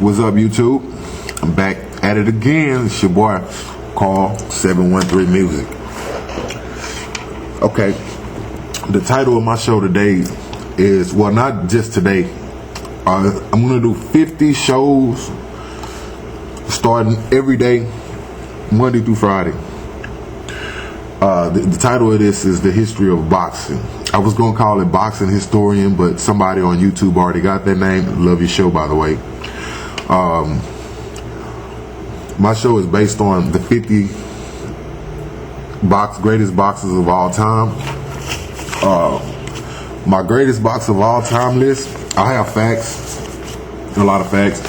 What's up, YouTube? I'm back at it again. It's your boy, Carl 713 Music. Okay, the title of my show today is, well, not just today. I'm gonna do 50 shows starting every day, Monday through Friday. The title of this is The History of Boxing. I was going to call it Boxing Historian, but somebody on YouTube already got that name. Love your show, by the way. My show is based on the 50 greatest boxers of all time. My greatest boxer of all time list, I have facts, a lot of facts,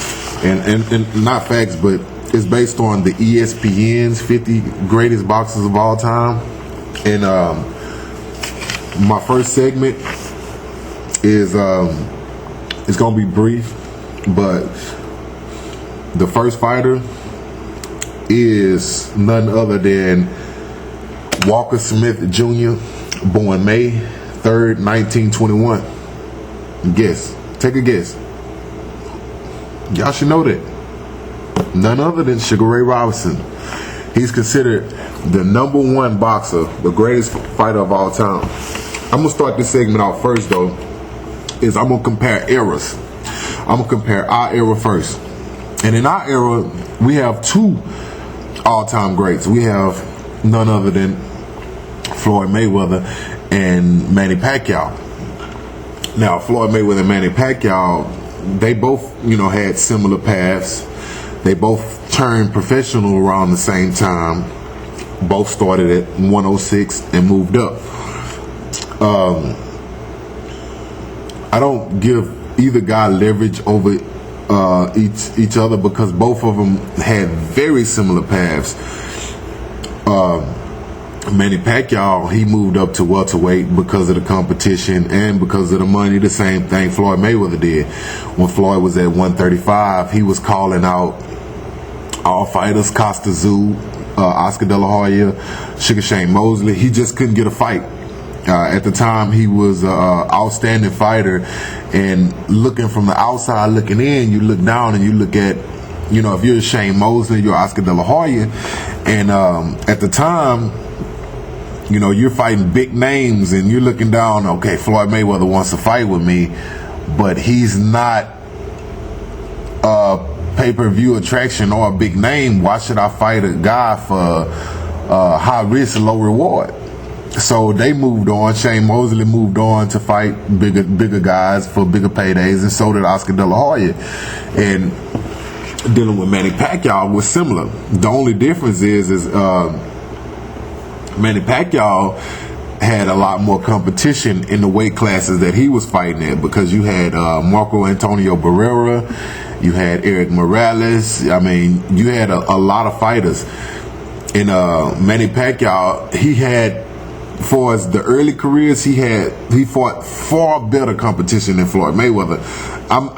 and not facts, but it's based on the ESPN's 50 greatest boxers of all time. And my first segment is it's gonna be brief, but the first fighter is none other than Walker Smith Jr., born May 3rd, 1921. Guess. Take a guess. Y'all should know that. None other than Sugar Ray Robinson. He's considered the number one boxer, the greatest fighter of all time. I'm going to start this segment out first, though, is I'm going to compare eras. I'm going to compare our era first. And in our era, we have two all-time greats. We have none other than Floyd Mayweather and Manny Pacquiao. Now, Floyd Mayweather and Manny Pacquiao, they both, had similar paths. They both turned professional around the same time. Both started at 106 and moved up. I don't give either guy leverage over each other because both of them had very similar paths. Manny Pacquiao, he moved up to welterweight because of the competition and because of the money. The same thing Floyd Mayweather did. When Floyd was at 135, he was calling out all fighters, Costa Zoo, Oscar De La Hoya, Sugar Shane Mosley. He just couldn't get a fight. At the time, he was an outstanding fighter. And looking from the outside, looking in, you look down and you look at, if you're Shane Mosley, you're Oscar De La Hoya. And at the time, you're fighting big names and you're looking down, okay, Floyd Mayweather wants to fight with me, but he's not pay-per-view attraction or a big name. Why should I fight a guy for high risk, low reward? So they moved on. Shane Mosley moved on to fight bigger guys for bigger paydays, and so did Oscar De La Hoya. And dealing with Manny Pacquiao was similar. The only difference is Manny Pacquiao had a lot more competition in the weight classes that he was fighting at, because you had Marco Antonio Barrera, you had Eric Morales. I mean, you had a lot of fighters. And Manny Pacquiao, he had, for as the early careers, he fought far better competition than Floyd Mayweather. I'm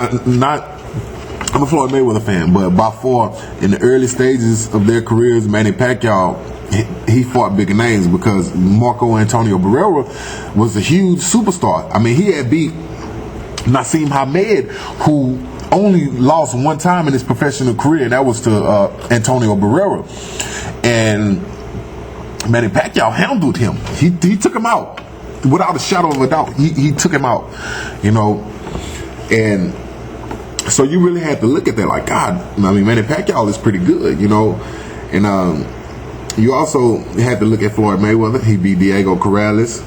a Floyd Mayweather fan, but by far, in the early stages of their careers, Manny Pacquiao, he fought bigger names, because Marco Antonio Barrera was a huge superstar. I mean, he had beat Nassim Hamed, who only lost one time in his professional career, and that was to Antonio Barrera. And Manny Pacquiao handled him. He took him out without a shadow of a doubt. He took him out, and so you really had to look at that like, God, I mean, Manny Pacquiao is pretty good, and you also had to look at Floyd Mayweather. He beat Diego Corrales,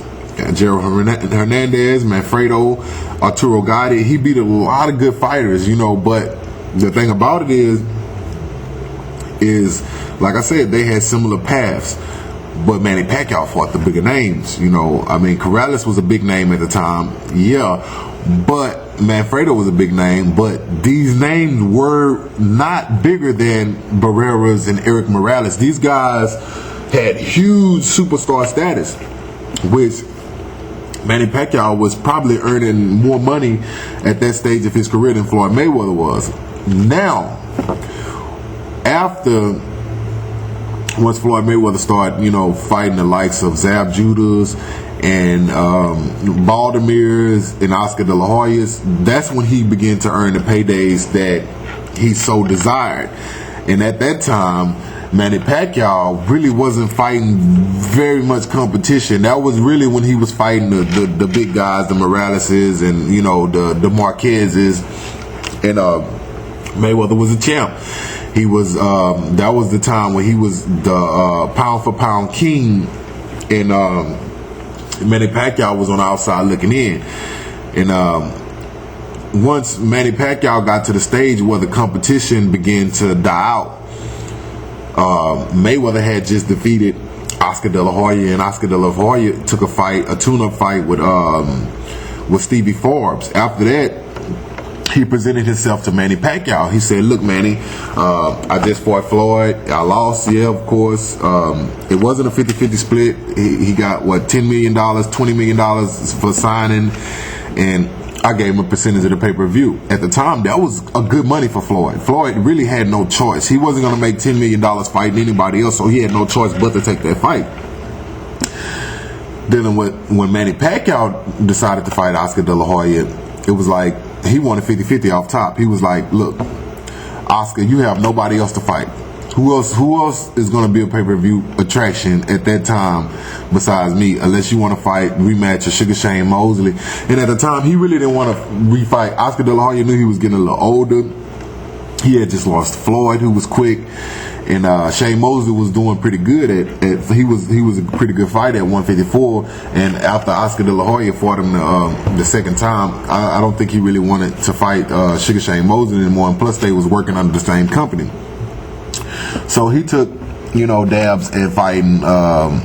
Gerald Hernandez, Manfredo, Arturo Gatti. He beat a lot of good fighters, but the thing about it is like I said, they had similar paths. But Manny Pacquiao fought the bigger names, I mean, Corrales was a big name at the time, yeah, but Manfredo was a big name, but these names were not bigger than Barrera's and Eric Morales. These guys had huge superstar status, which Manny Pacquiao was probably earning more money at that stage of his career than Floyd Mayweather was. Now, once Floyd Mayweather started, fighting the likes of Zab Judas and Baldemir's and Oscar De La Hoya's, that's when he began to earn the paydays that he so desired. And at that time, Manny Pacquiao really wasn't fighting very much competition. That was really when he was fighting the big guys, the Moraleses and, you know, the Marquezes. And Mayweather was a champ. He was, that was the time when he was the pound for pound king. And Manny Pacquiao was on the outside looking in. And once Manny Pacquiao got to the stage where the competition began to die out, Mayweather had just defeated Oscar De La Hoya, and Oscar De La Hoya took a tune-up fight with Stevie Forbes. After that, he presented himself to Manny Pacquiao. He said, "Look, Manny, I just fought Floyd. I lost, yeah, of course. It wasn't a 50-50 split. He got, what, $10 million, $20 million for signing, and I gave him a percentage of the pay-per-view." At the time, that was a good money for Floyd. Floyd really had no choice. He wasn't going to make $10 million fighting anybody else, so he had no choice but to take that fight. Then when Manny Pacquiao decided to fight Oscar De La Hoya, it was like he wanted 50-50 off top. He was like, "Look, Oscar, you have nobody else to fight. Who else is going to be a pay-per-view attraction at that time besides me, unless you want to fight, rematch a Sugar Shane Mosley?" And at the time, he really didn't want to refight. Oscar De La Hoya knew he was getting a little older. He had just lost Floyd, who was quick, and Shane Mosley was doing pretty good he was a pretty good fighter at 154. And after Oscar De La Hoya fought him the second time, I don't think he really wanted to fight Sugar Shane Mosley anymore. And plus, they was working under the same company. So he took, you know, dabs at fighting Manny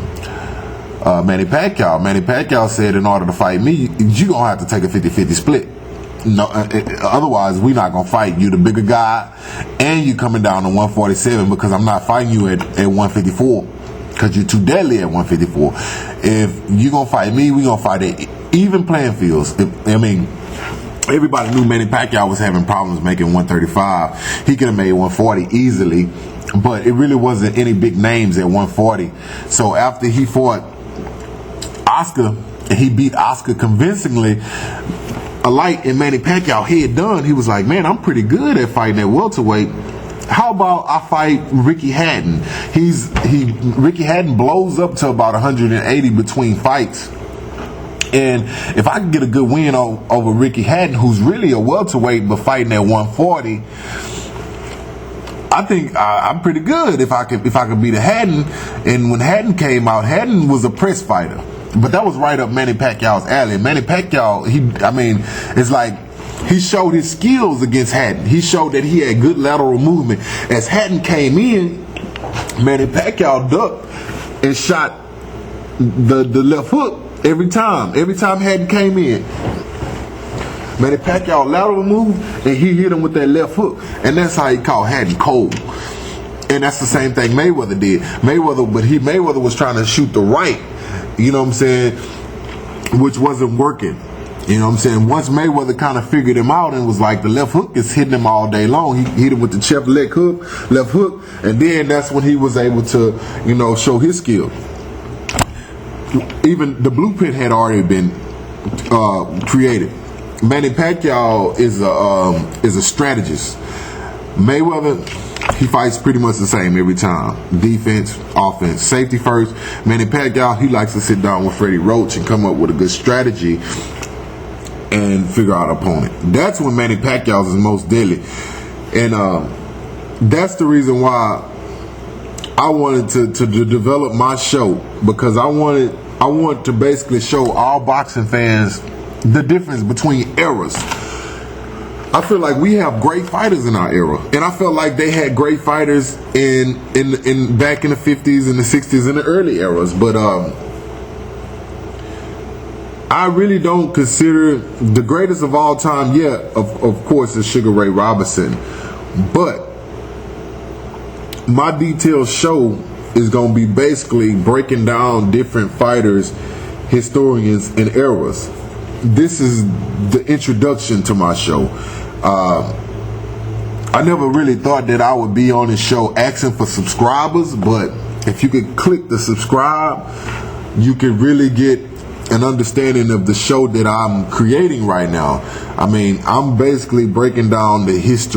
Pacquiao. Manny Pacquiao said, "In order to fight me, you gonna have to take a 50-50 split. No, otherwise we're not gonna fight. You the bigger guy, and you coming down to 147 because I'm not fighting you at 154 because you're too deadly at 154. If you gonna fight me, we gonna fight at even playing fields." Everybody knew Manny Pacquiao was having problems making 135. He could have made 140 easily, but it really wasn't any big names at 140. So after he fought Oscar, and he beat Oscar convincingly, a light in Manny Pacquiao head done, he was like, "Man, I'm pretty good at fighting at welterweight. How about I fight Ricky Hatton?" Ricky Hatton blows up to about 180 between fights. And if I could get a good win over Ricky Hatton, who's really a welterweight but fighting at 140, I think I'm pretty good if I could beat a Hatton. And when Hatton came out, Hatton was a press fighter, but that was right up Manny Pacquiao's alley. Manny Pacquiao, it's like he showed his skills against Hatton. He showed that he had good lateral movement. As Hatton came in, Manny Pacquiao ducked and shot the left hook. Every time Hatton came in, Manny Pacquiao lateral move, and he hit him with that left hook, and that's how he caught Hatton cold. And that's the same thing Mayweather did. Mayweather was trying to shoot the right, you know what I'm saying, which wasn't working. You know what I'm saying? Once Mayweather kind of figured him out and was like, the left hook is hitting him all day long. He hit him with the left hook, and then that's when he was able to, you know, show his skill. Even the blueprint had already been created. Manny Pacquiao is a strategist. Mayweather, he fights pretty much the same every time. Defense, offense, safety first. Manny Pacquiao, he likes to sit down with Freddie Roach and come up with a good strategy and figure out an opponent. That's when Manny Pacquiao is most deadly. And that's the reason why I wanted to develop my show, because I want to basically show all boxing fans the difference between eras. I feel like we have great fighters in our era, and I felt like they had great fighters in back in the 50s and the 60s and the early eras. But I really don't consider the greatest of all time yet. Of course, is Sugar Ray Robinson, but my detailed show is going to be basically breaking down different fighters, historians, and eras. This is the introduction to my show. I never really thought that I would be on this show asking for subscribers, but if you could click the subscribe, you can really get an understanding of the show that I'm creating right now. I mean, I'm basically breaking down the history